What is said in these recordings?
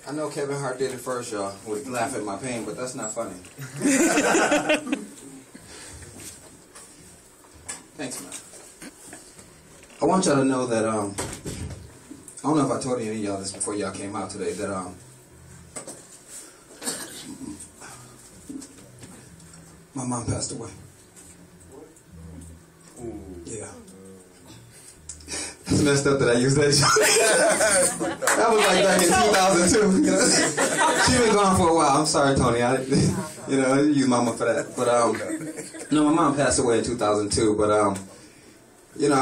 I know Kevin Hart did it first, y'all, would laugh at my pain, but that's not funny. Thanks, man. I want y'all to know that, I don't know if I told any of y'all this before y'all came out today, that, my mom passed away. Ooh. Yeah. It's messed up that I used that joke. That was like back in 2002. You know? She been gone for a while. I'm sorry, Tony. I use mama for that. But no, my mom passed away in 2002. But I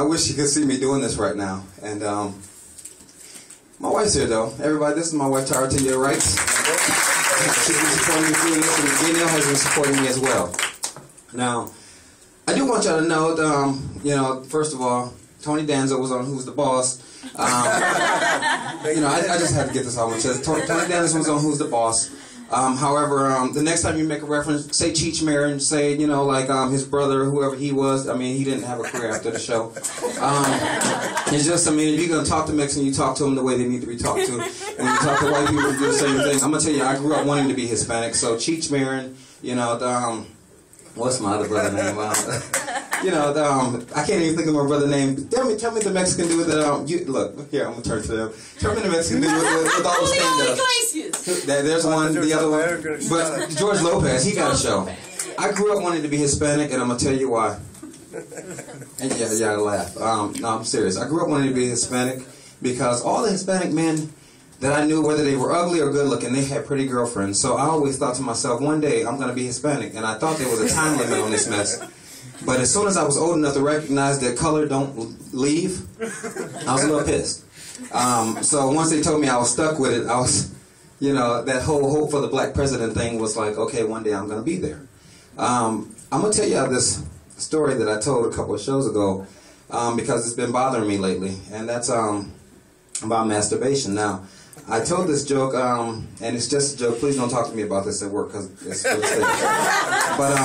wish you could see me doing this right now. And my wife's here though. Everybody, this is my wife Tara to your right. She's been supporting me through this, and Danielle has been supporting me as well. Now, I do want y'all to know, first of all, Tony Danza was on Who's the Boss. I just had to get this off my chest. Tony Danza was on Who's the Boss. However, the next time you make a reference, say Cheech Marin, say, his brother, whoever he was. I mean, he didn't have a career after the show. It's just, if you're going to talk to Mexican, you talk to them the way they need to be talked to. And when you talk to white people, you do the same thing. I'm going to tell you, I grew up wanting to be Hispanic. So Cheech Marin, what's my other brother name? I can't even think of my brother's name. Tell me the Mexican dude that, look, here, I'm going to turn to them. Tell me the Mexican dude with all the stand-ups. There's one, the other one. But George Lopez, he got a show. I grew up wanting to be Hispanic, and I'm going to tell you why. And yeah, laugh. No, I'm serious. I grew up wanting to be Hispanic because all the Hispanic men that I knew, whether they were ugly or good looking, they had pretty girlfriends. So I always thought to myself, one day I'm going to be Hispanic. And I thought there was a time limit on this mess. But as soon as I was old enough to recognize that color don't leave, I was a little pissed. So once they told me I was stuck with it, I was, that whole hope for the black president thing was like, okay, one day I'm going to be there. I'm going to tell you this story that I told a couple of shows ago because it's been bothering me lately. And that's about masturbation. Now, I told this joke, and it's just a joke. Please don't talk to me about this at work, because it's a mistake. But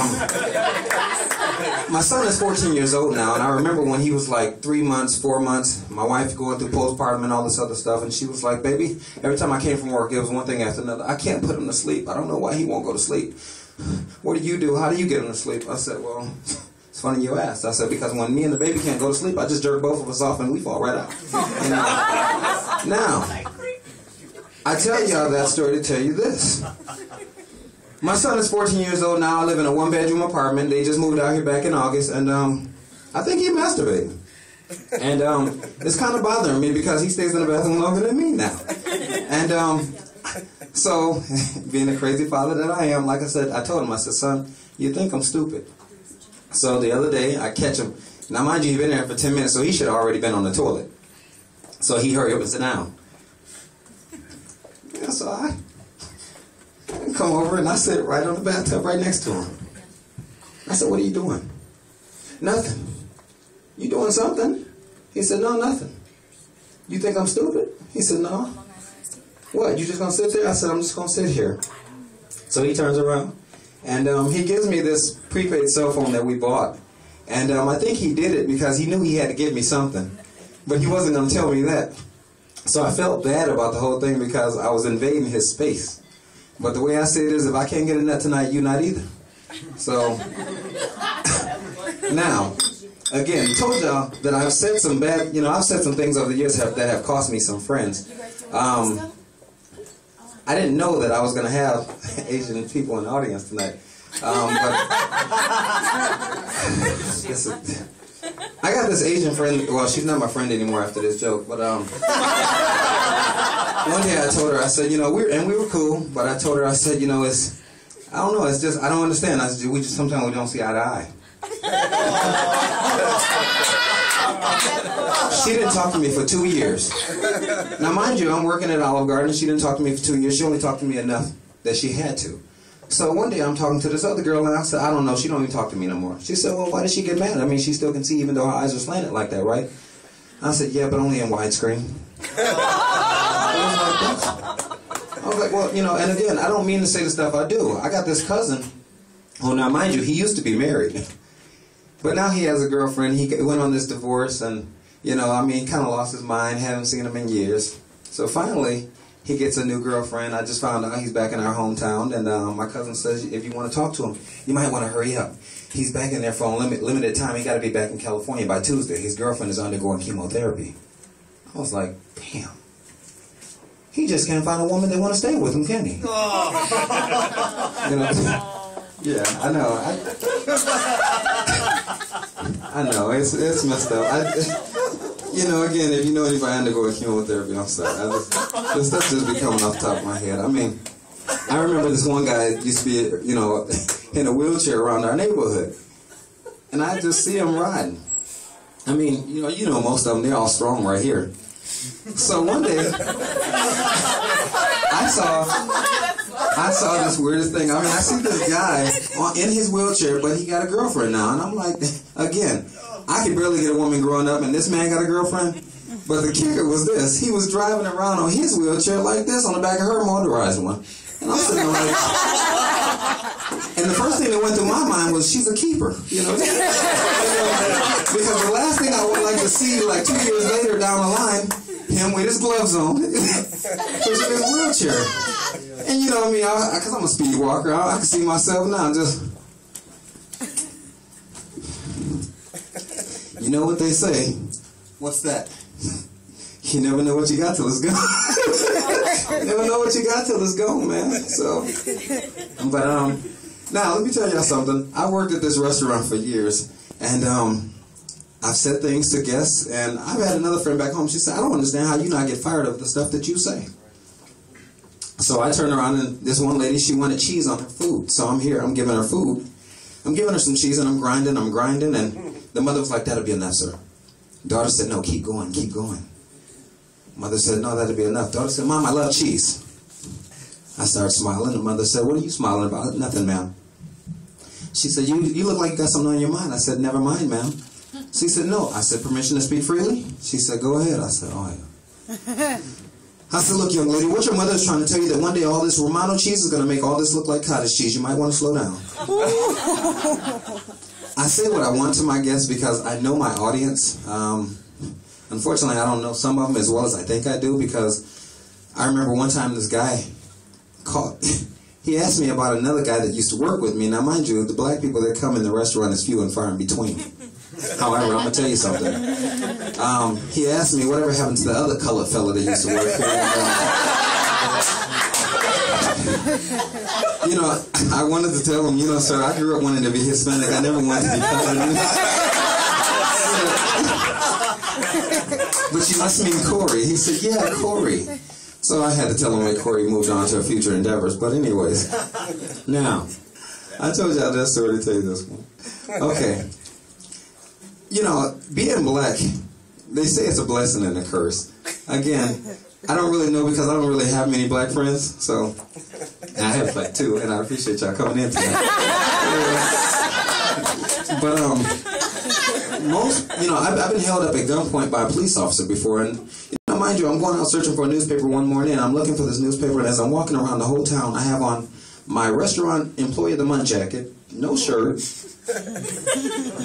my son is 14 years old now, and I remember when he was like 3 months, 4 months, my wife going through postpartum and all this other stuff, and she was like, baby, every time I came from work, it was one thing after another. I can't put him to sleep. I don't know why he won't go to sleep. What do you do? How do you get him to sleep? I said, well, it's funny you asked. I said, because when me and the baby can't go to sleep, I just jerk both of us off and we fall right out. Now, I tell y'all that story to tell you this. My son is 14 years old now. I live in a one-bedroom apartment. They just moved out here back in August, and I think he masturbated. And it's kind of bothering me because he stays in the bathroom longer than me now. And so, being the crazy father that I am, like I said, I told him, I said, son, you think I'm stupid. So the other day, I catch him. Now, mind you, he's been there for 10 minutes, so he should have already been on the toilet. So he hurry up and sit down. Yeah, so I come over and I sit right on the bathtub right next to him. I said, what are you doing? Nothing. You doing something? He said, no, nothing. You think I'm stupid? He said, no. What, you just gonna sit there? I said, I'm just gonna sit here. So he turns around and he gives me this prepaid cell phone that we bought. And I think he did it because he knew he had to give me something. But he wasn't gonna tell me that. So I felt bad about the whole thing because I was invading his space. But the way I say it is, if I can't get a nut tonight, you not either. So, now, again, I told y'all that I've said some bad, I've said some things over the years that have cost me some friends. I didn't know that I was going to have Asian people in the audience tonight. I got this Asian friend. Well, she's not my friend anymore after this joke. But one day I told her, I said, we were cool. But I told her, I said, I don't know. It's just I don't understand. I said, sometimes we don't see eye to eye. She didn't talk to me for 2 years. Now, mind you, I'm working at Olive Garden. She didn't talk to me for 2 years. She only talked to me enough that she had to. So one day I'm talking to this other girl, and I said, I don't know, she don't even talk to me no more. She said, well, why did she get mad? I mean, she still can see even though her eyes are slanted like that, right? I said, yeah, but only in widescreen. I was like, well, and again, I don't mean to say the stuff I do. I got this cousin, who now, mind you, he used to be married. But now he has a girlfriend. He went on this divorce and, you know, I mean, kind of lost his mind. Haven't seen him in years. So finally, he gets a new girlfriend. I just found out he's back in our hometown. And my cousin says, if you want to talk to him, you might want to hurry up. He's back in there for a limited time. He got to be back in California by Tuesday. His girlfriend is undergoing chemotherapy. I was like, damn. He just can't find a woman that want to stay with him, can he? Oh. You know? Yeah, I know. I know. It's messed up. You know, again, if you know anybody undergoing chemotherapy, I'm sorry. This stuff just be coming off the top of my head. I mean, I remember this one guy used to be, you know, in a wheelchair around our neighborhood. And I just see him riding. I mean, you know most of them, they're all strong right here. So one day, I saw this weirdest thing. I mean, I see this guy in his wheelchair, but he got a girlfriend now. And I'm like, again, I could barely get a woman growing up, and this man got a girlfriend. But the kicker was this. He was driving around on his wheelchair like this on the back of her motorized one. And I'm sitting there like... And the first thing that went through my mind was, she's a keeper, you know? Because the last thing I would like to see, like 2 years later down the line, him with his gloves on, pushing his wheelchair. And you know what I mean, because I'm a speed walker, I can see myself now just... You know what they say? What's that? You never know what you got till it's gone. You never know what you got till it's gone, man. So, but now let me tell y'all something. I worked at this restaurant for years, and I've said things to guests, and I've had another friend back home. She said, "I don't understand how you not get fired of the stuff that you say." So I turned around, and this one lady, she wanted cheese on her food. So I'm here, I'm giving her food. I'm giving her some cheese, and I'm grinding, and the mother was like, "That'll be enough, sir." Daughter said, "No, keep going, keep going." Mother said, "No, that'll be enough." Daughter said, "Mom, I love cheese." I started smiling. The mother said, "What are you smiling about?" "Nothing, ma'am." She said, you look like you got something on your mind." I said, "Never mind, ma'am." She said, "No." I said, "Permission to speak freely?" She said, "Go ahead." I said, "Oh, yeah." I said, "Look, young lady, what your mother is trying to tell you that one day all this Romano cheese is going to make all this look like cottage cheese. You might want to slow down." I say what I want to my guests because I know my audience. Unfortunately, I don't know some of them as well as I think I do, because I remember one time this guy called. He asked me about another guy that used to work with me. Now, mind you, the black people that come in the restaurant is few and far in between. However, I'm going to tell you something. He asked me whatever happened to the other colored fella that used to work here. You know, I wanted to tell him, you know, sir, I grew up wanting to be Hispanic. I never wanted to be colored. But you must mean Corey. He said, "Yeah, Corey." So I had to tell him that Corey moved on to future endeavors. But anyways, now, I told y'all that story to tell you this one. Okay. You know, being black, they say it's a blessing and a curse. Again, I don't really know because I don't really have many black friends. So, and I have like two, and I appreciate y'all coming in tonight. But, most, you know, I've been held up at gunpoint by a police officer before, and you know, mind you, I'm going out searching for a newspaper one morning, and I'm looking for this newspaper, and as I'm walking around the whole town, I have on my restaurant employee of the month jacket, no shirt.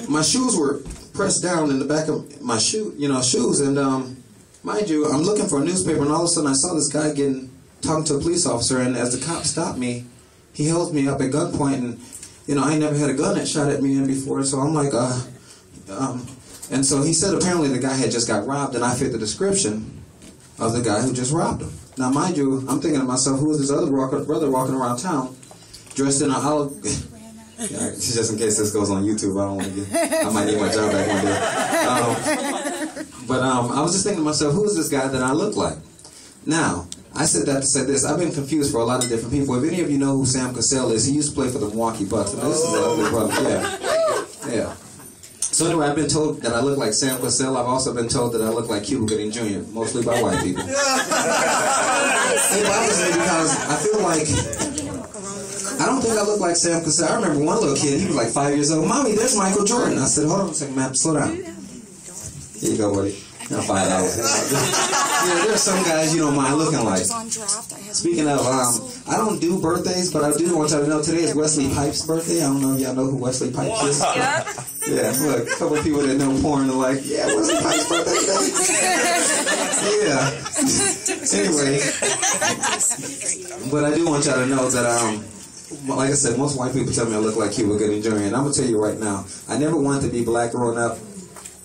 My shoes were pressed down in the back of my shoes, and mind you, I'm looking for a newspaper, and all of a sudden I saw this guy talking to a police officer, and as the cop stopped me, he held me up at gunpoint, and you know, I ain't never had a gun that shot at me in before, so I'm like, and so he said apparently the guy had just got robbed, and I fit the description of the guy who just robbed him. Now, mind you, I'm thinking to myself, who is this other brother walking around town dressed in an olive... Yeah, just in case this goes on YouTube, I might need my job back one day. But I was just thinking to myself, who is this guy that I look like? Now, I said that to say this. I've been confused for a lot of different people. If any of you know who Sam Cassell is, he used to play for the Milwaukee Bucks. And this is the ugly brother. Yeah. So anyway, I've been told that I look like Sam Cassell. I've also been told that I look like Cuba Gooding Jr., mostly by white people. It bothers me because I feel like... I don't think I look like Sam Cassell. I remember one little kid, he was like 5 years old. "Mommy, there's Michael Jordan." I said, "Hold on a second, man, slow down." Here you go, buddy. Now $5. Yeah, there's some guys you don't mind looking like. Speaking of, I don't do birthdays, but I do want y'all to know today is Wesley Pipes' birthday. I don't know if y'all know who Wesley Pipes is. Yeah, look, a couple of people that know porn are like, yeah, what's the Pike's birthday thing? Yeah. Anyway, but I do want y'all to know that, like I said, most white people tell me I look like Cuba Gooding Jr., and I'm going to tell you right now, I never wanted to be black growing up.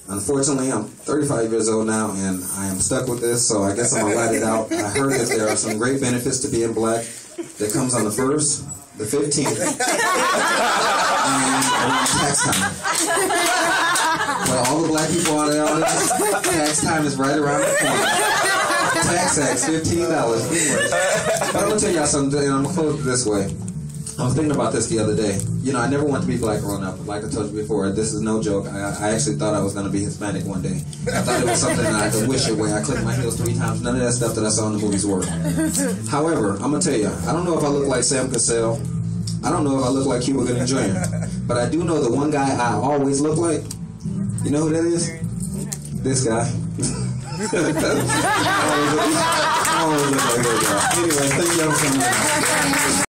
Unfortunately, I'm 35 years old now, and I am stuck with this, so I guess I'm going to write it out. I heard that there are some great benefits to being black that comes on the 1st, the 15th, and around tax time. But all the black people out there, tax time is right around the corner. Tax X, $15. But I'm going to tell y'all something, and I'm going to close it this way. I was thinking about this the other day. You know, I never wanted to be black growing up. Like I told you before, this is no joke. I actually thought I was going to be Hispanic one day. I thought it was something that I could wish away. I clicked my heels 3 times. None of that stuff that I saw in the movies worked. However, I'm going to tell you, I don't know if I look like Sam Cassell. I don't know if I look like Cuba Gooding Jr. But I do know the one guy I always look like. You know who that is? This guy. I always look like that guy. Anyway, thank y'all for coming.